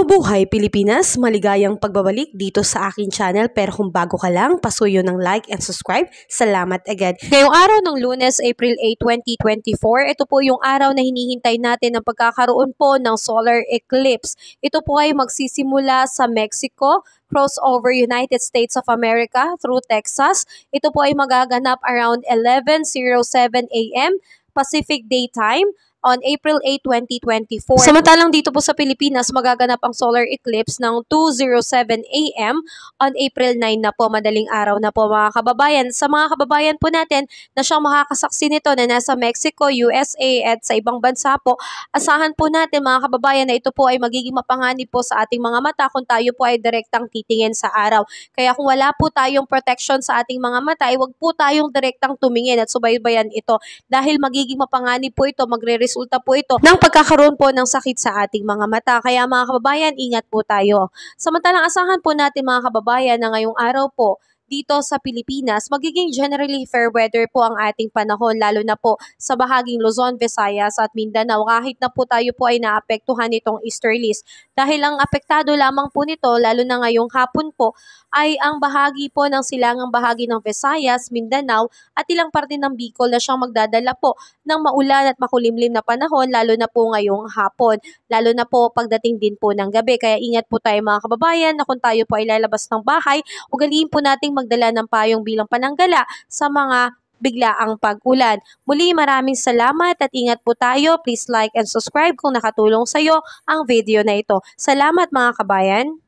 Mabuhay Pilipinas! Maligayang pagbabalik dito sa aking channel, pero kung bago ka lang, pasuyo ng like and subscribe. Salamat agad. Ngayong araw ng Lunes, April 8, 2024, ito po yung araw na hinihintay natin ng pagkakaroon po ng solar eclipse. Ito po ay magsisimula sa Mexico, cross over United States of America through Texas. Ito po ay magaganap around 11:07 a.m. Pacific Daytime on April 8, 2024. Samantalang dito po sa Pilipinas, magaganap ang solar eclipse ng 2:07 a.m. on April 9 na po, madaling araw na po mga kababayan. Sa mga kababayan po natin na siyang makakasaksi nito na nasa Mexico, USA at sa ibang bansa po, asahan po natin mga kababayan na ito po ay magiging mapanganib po sa ating mga mata kung tayo po ay direktang titingin sa araw. Kaya kung wala po tayong protection sa ating mga mata, ay huwag po tayong direktang tumingin at subaybayan ito dahil magiging mapanganib po ito, resulta po ito ng pagkakaroon po ng sakit sa ating mga mata. Kaya mga kababayan, ingat po tayo. Samantalang asahan po natin mga kababayan na ngayong araw po dito sa Pilipinas, magiging generally fair weather po ang ating panahon, lalo na po sa bahaging Luzon, Visayas at Mindanao, kahit na po tayo po ay naapektuhan nitong easterlies. Dahil ang apektado lamang po nito, lalo na ngayong hapon po, ay ang bahagi po ng silangang bahagi ng Visayas, Mindanao at ilang parte ng Bicol na siyang magdadala po ng maulan at makulimlim na panahon, lalo na po ngayong hapon, lalo na po pagdating din po ng gabi. Kaya ingat po tayo mga kababayan na kung tayo po ay lalabas ng bahay, ugaliin po nating magdala ng payong bilang pananggala sa mga biglaang pag-ulan. Muli, maraming salamat at ingat po tayo. Please like and subscribe kung nakatulong sa iyo ang video na ito. Salamat mga kabayan!